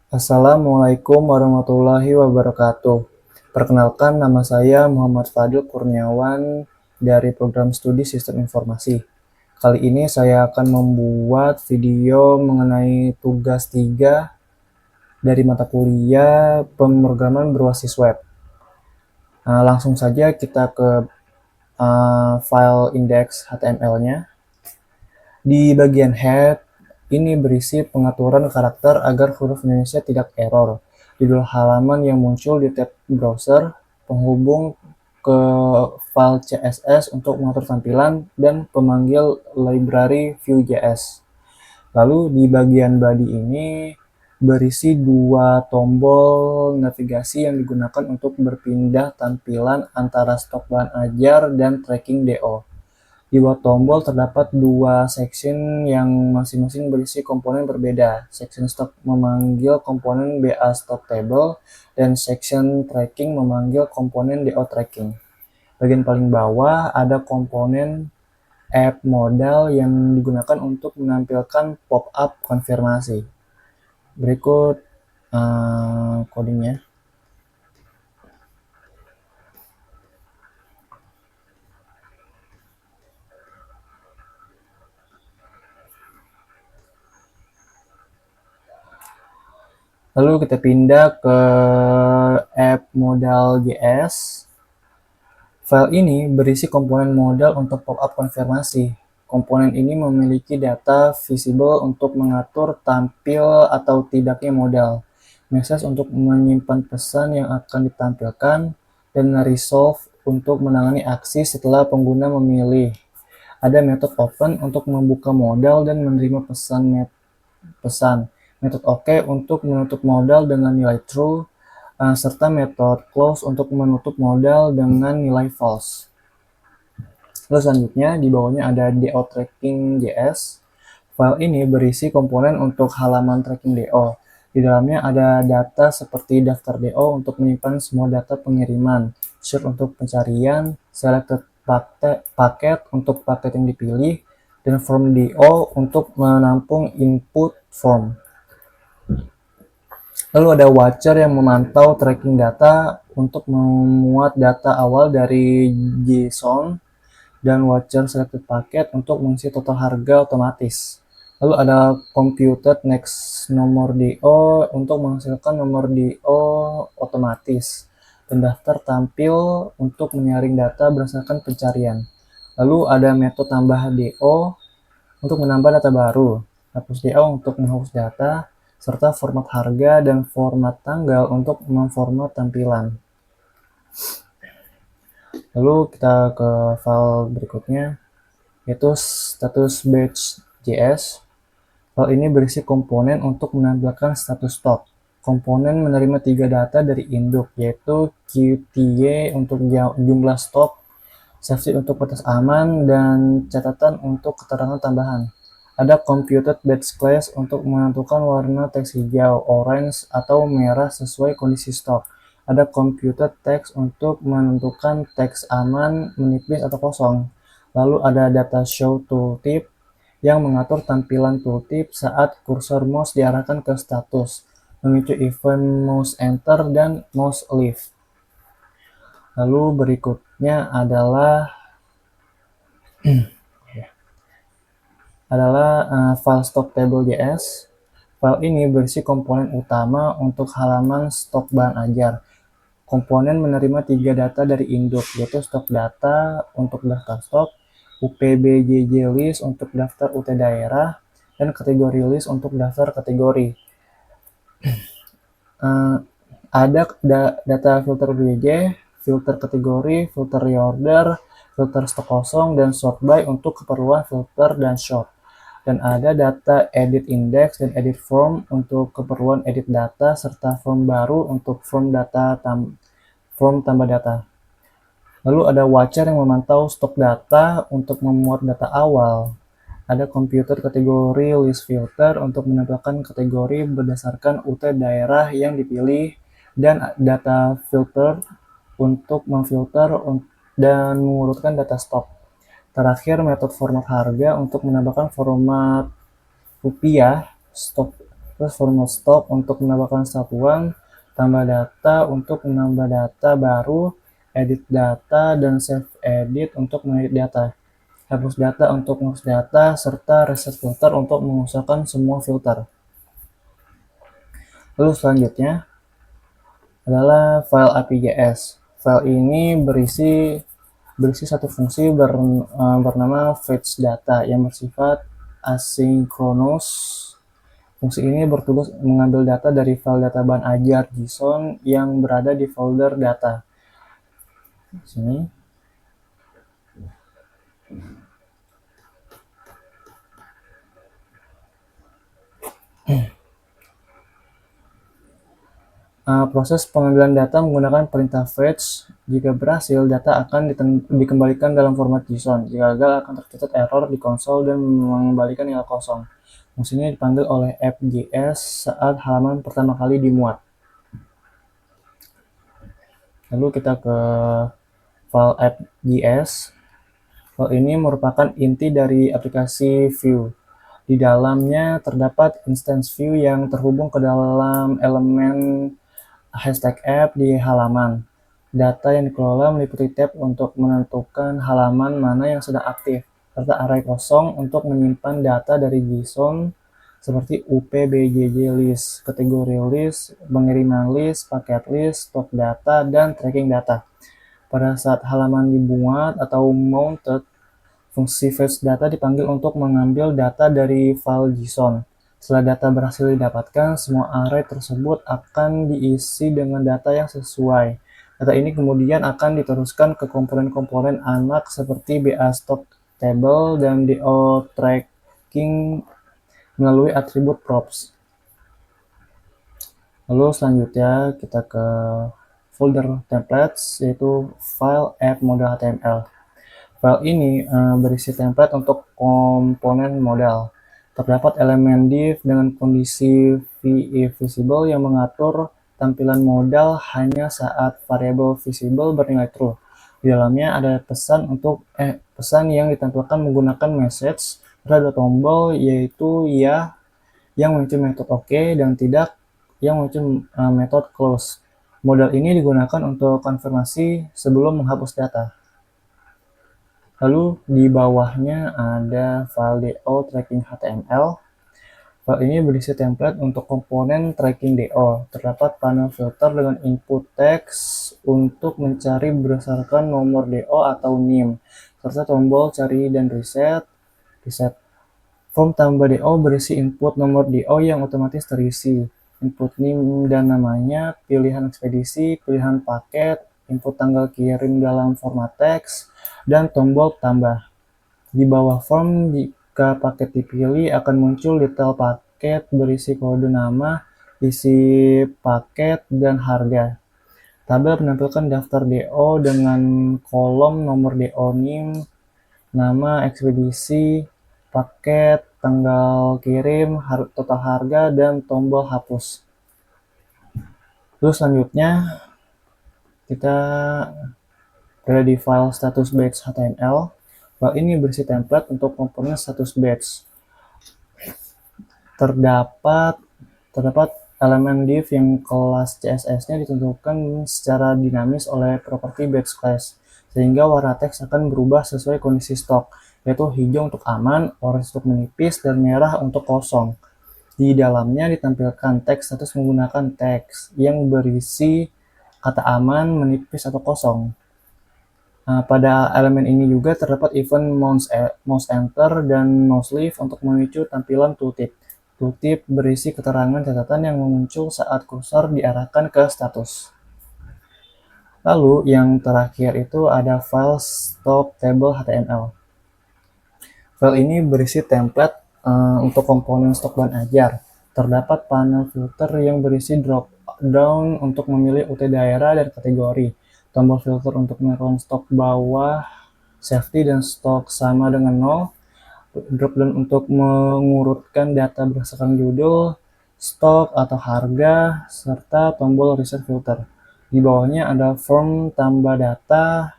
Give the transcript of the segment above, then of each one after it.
Assalamualaikum warahmatullahi wabarakatuh. Perkenalkan, nama saya Muhammad Fadil Kurniawan dari program studi Sistem Informasi. Kali ini saya akan membuat video mengenai tugas 3 dari mata kuliah pemrograman berbasis web. Langsung saja kita ke file index HTML-nya. Di bagian head, ini berisi pengaturan karakter agar huruf Indonesia tidak error. Judul halaman yang muncul di tab browser, penghubung ke file CSS untuk mengatur tampilan, dan pemanggil library Vue.js. Lalu di bagian body ini berisi dua tombol navigasi yang digunakan untuk berpindah tampilan antara stok bahan ajar dan tracking DO. Di bawah tombol terdapat dua section yang masing-masing berisi komponen berbeda. Section stock memanggil komponen BA stock table dan section tracking memanggil komponen DO tracking. Bagian paling bawah ada komponen app modal yang digunakan untuk menampilkan pop-up konfirmasi. Berikut codingnya. Lalu kita pindah ke app modal.js. File ini berisi komponen modal untuk pop-up konfirmasi. Komponen ini memiliki data visible untuk mengatur tampil atau tidaknya modal, message untuk menyimpan pesan yang akan ditampilkan, dan resolve untuk menangani aksi setelah pengguna memilih. Ada metode open untuk membuka modal dan menerima pesan. Metode OK untuk menutup modal dengan nilai true, serta metode close untuk menutup modal dengan nilai false. Lalu selanjutnya di bawahnya ada DO tracking.js. File ini berisi komponen untuk halaman tracking DO. Di dalamnya ada data seperti daftar DO untuk menyimpan semua data pengiriman, search untuk pencarian, selected paket untuk paket yang dipilih, dan form DO untuk menampung input form. Lalu ada watcher yang memantau tracking data untuk memuat data awal dari JSON, dan watcher selected paket untuk mengisi total harga otomatis. Lalu ada computed next nomor DO untuk menghasilkan nomor DO otomatis, dan daftar tampil untuk menyaring data berdasarkan pencarian. Lalu ada metode tambah DO untuk menambah data baru, hapus DO untuk menghapus data, serta format harga dan format tanggal untuk memformat tampilan. Lalu kita ke file berikutnya, yaitu status batch.js. File ini berisi komponen untuk menampilkan status stok. Komponen menerima 3 data dari induk, yaitu QTY untuk jumlah stok, safety untuk batas aman, dan catatan untuk keterangan tambahan. Ada computed batch class untuk menentukan warna teks hijau, orange, atau merah sesuai kondisi stok. Ada computed text untuk menentukan teks aman, menipis, atau kosong. Lalu ada data show tooltip yang mengatur tampilan tooltip saat kursor mouse diarahkan ke status, memicu event mouse enter dan mouse leave. Lalu berikutnya adalah file stock table.js. File ini berisi komponen utama untuk halaman stok bahan ajar. Komponen menerima 3 data dari induk, yaitu stok data untuk daftar stok, UPBJJ list untuk daftar UT daerah, dan kategori list untuk daftar kategori. Ada data filter UPBJ, filter kategori, filter reorder, filter stok kosong, dan sort by untuk keperluan filter dan sort. Dan ada data edit index dan edit form untuk keperluan edit data, serta form baru untuk form tambah data. Lalu ada watcher yang memantau stok data untuk memuat data awal. Ada computer kategori list filter untuk menampilkan kategori berdasarkan UT daerah yang dipilih, dan data filter untuk memfilter dan mengurutkan data stok. Terakhir, metode format harga untuk menambahkan format rupiah stok Terus format stock untuk menambahkan satuan, tambah data untuk menambah data baru, edit data, dan save edit untuk mengedit data. Hapus data untuk menghapus data, serta reset filter untuk mengusahakan semua filter. Lalu selanjutnya adalah file API.js. File ini berisi satu fungsi bernama fetch data yang bersifat asinkronus. Fungsi ini bertugas mengambil data dari file data bahan ajar JSON yang berada di folder data. Sini. Proses pengambilan data menggunakan perintah fetch. Jika berhasil, data akan dikembalikan dalam format JSON. Jika gagal, akan tercatat error di konsol dan mengembalikan nilai kosong. Fungsi ini dipanggil oleh app.js saat halaman pertama kali dimuat. Lalu kita ke file app.js. File ini merupakan inti dari aplikasi Vue. Di dalamnya terdapat instance Vue yang terhubung ke dalam elemen hashtag app di halaman. Data yang dikelola meliputi tab untuk menentukan halaman mana yang sedang aktif, serta array kosong untuk menyimpan data dari JSON seperti upbjj list, kategori list, pengiriman list, paket list, stok data, dan tracking data. Pada saat halaman dibuat atau mounted, fungsi fetch data dipanggil untuk mengambil data dari file JSON. Setelah data berhasil didapatkan, semua array tersebut akan diisi dengan data yang sesuai. Data ini kemudian akan diteruskan ke komponen-komponen anak seperti BA stock table dan DO tracking melalui atribut props. Lalu selanjutnya kita ke folder templates, yaitu file app model HTML. File ini berisi template untuk komponen modal. Terdapat elemen div dengan kondisi visible yang mengatur tampilan modal hanya saat variabel visible bernilai true. Di dalamnya ada pesan yang ditampilkan menggunakan message. Ada tombol yaitu ya yang memicu metode OK dan tidak yang memicu metode close. Modal ini digunakan untuk konfirmasi sebelum menghapus data. Lalu di bawahnya ada file DO tracking HTML. File ini berisi template untuk komponen tracking DO. Terdapat panel filter dengan input teks untuk mencari berdasarkan nomor DO atau NIM, serta tombol cari dan reset. Form tambah DO berisi input nomor DO yang otomatis terisi, input NIM dan namanya, pilihan ekspedisi, pilihan paket, input tanggal kirim dalam format teks, dan tombol tambah. Di bawah form, jika paket dipilih, akan muncul detail paket berisi kode nama, isi paket, dan harga. Tabel menampilkan daftar DO dengan kolom nomor DO NIM, nama, ekspedisi, paket, tanggal kirim, total harga, dan tombol hapus. Terus selanjutnya kita berada di file status batch HTML. File ini berisi template untuk komponen status batch. Terdapat elemen div yang kelas CSS-nya ditentukan secara dinamis oleh properti batch class, sehingga warna teks akan berubah sesuai kondisi stok, yaitu hijau untuk aman, orange untuk menipis, dan merah untuk kosong. Di dalamnya ditampilkan teks status menggunakan teks yang berisi kata aman, menipis, atau kosong. Pada elemen ini juga terdapat event mouse enter dan mouse leave untuk memicu tampilan tooltip. Tooltip berisi keterangan catatan yang muncul saat kursor diarahkan ke status. Lalu yang terakhir itu ada file stock table HTML. File ini berisi template untuk komponen stok bahan ajar. Terdapat panel filter yang berisi drop down untuk memilih UT daerah dan kategori, tombol filter untuk menekan stok bawah, safety dan stok sama dengan 0, drop down untuk mengurutkan data berdasarkan judul, stok atau harga, serta tombol reset filter. Di bawahnya ada form tambah data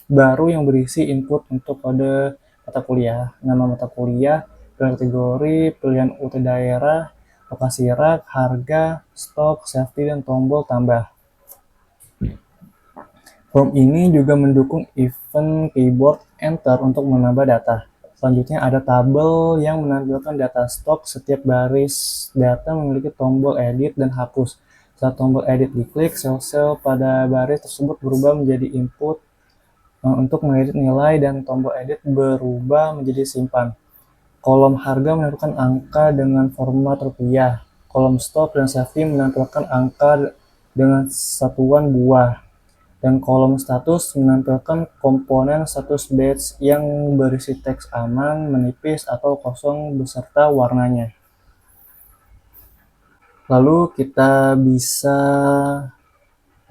baru yang berisi input untuk kode mata kuliah, nama mata kuliah, pilihan kategori, pilihan UT daerah, lokasi rak, harga, stok, safety, dan tombol tambah. Form ini juga mendukung event keyboard enter untuk menambah data. Selanjutnya ada tabel yang menampilkan data stok. Setiap baris data memiliki tombol edit dan hapus. Saat tombol edit diklik, sel-sel pada baris tersebut berubah menjadi input untuk mengedit nilai, dan tombol edit berubah menjadi simpan. Kolom harga menampilkan angka dengan format rupiah. Kolom stok dan safety menampilkan angka dengan satuan buah. Dan kolom status menampilkan komponen status batch yang berisi teks aman, menipis, atau kosong beserta warnanya. Lalu kita bisa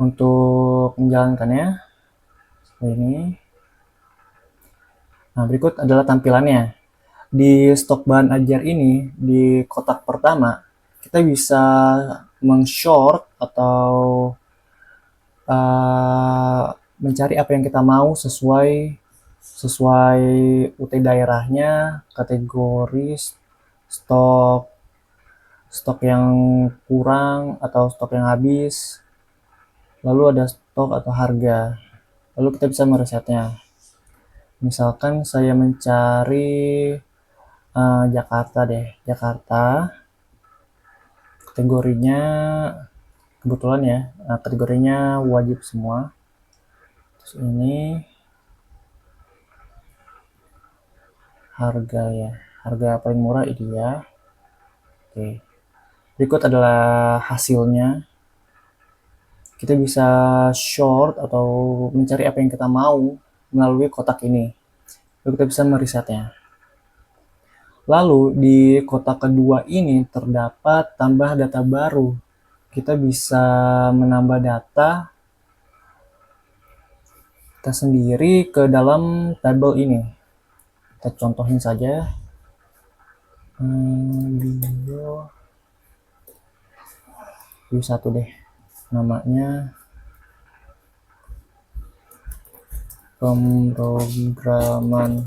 untuk menjalankannya seperti ini. Nah, berikut adalah tampilannya. Di stok bahan ajar ini, di kotak pertama, kita bisa men-short atau mencari apa yang kita mau sesuai UT daerahnya, kategori stok yang kurang atau stok yang habis, lalu ada stok atau harga, lalu kita bisa meresetnya. Misalkan saya mencari Jakarta deh, Jakarta, kategorinya kebetulan ya, kategorinya wajib semua. Terus ini harga ya, harga paling murah ini ya. Oke, berikut adalah hasilnya. Kita bisa short atau mencari apa yang kita mau melalui kotak ini. Lalu kita bisa meresetnya. Lalu di kotak kedua ini terdapat tambah data baru. Kita bisa menambah data kita sendiri ke dalam tabel ini. Kita contohin saja. Bio 1 deh. Namanya pemrograman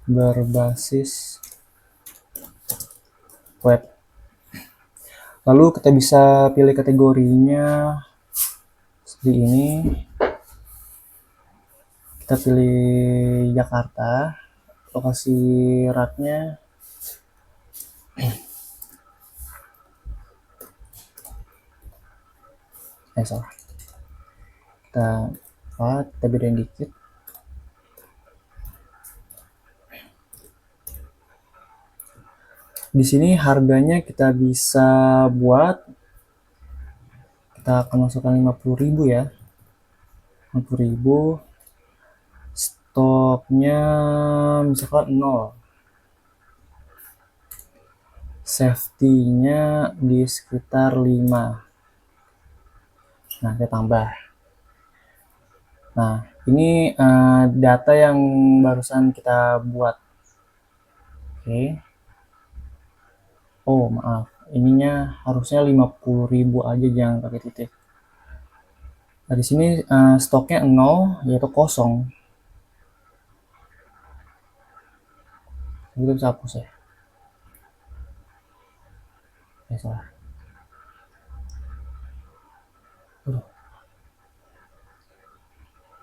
berbasis web. Lalu kita bisa pilih kategorinya seperti ini. Kita pilih Jakarta, lokasi raknya salah. Kita bedain dikit. Di sini harganya kita bisa buat, kita akan masukkan 50.000 ya. 50.000. Stoknya misalkan 0. Safety-nya di sekitar 5. Nah, kita tambah. Nah, ini data yang barusan kita buat. Oke. Oh, maaf. Ininya harusnya 50.000 aja, jangan pakai titik. Nah, di sini stoknya 0, yaitu kosong. Kita bisa hapus ya. Salah.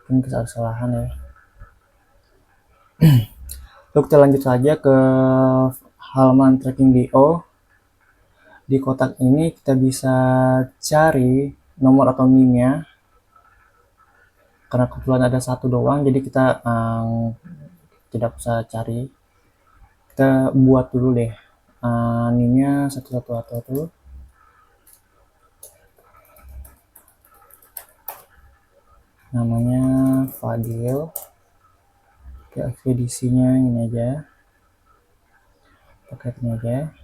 Mungkin kesalahan ya. Lalu kita lanjut saja ke halaman tracking DO. Di kotak ini kita bisa cari nomor atau NIM-nya. Karena kebetulan ada satu doang, jadi kita tidak usah cari. Kita buat dulu deh NIM-nya satu-satu. Namanya Fadil. Oke, ekspedisinya ini aja, paketnya aja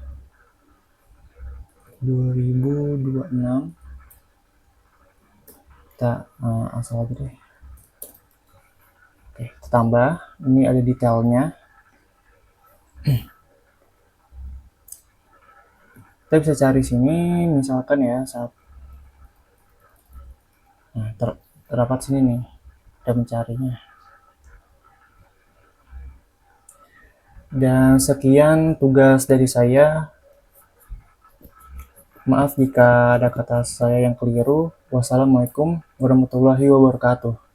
2026. Kita asal aja deh. Oke, kita tambah. Ini ada detailnya. Kita bisa cari sini, misalkan ya, nah, terdapat sini nih, kita mencarinya. Dan sekian tugas dari saya. Maaf jika ada kata saya yang keliru. Wassalamualaikum warahmatullahi wabarakatuh.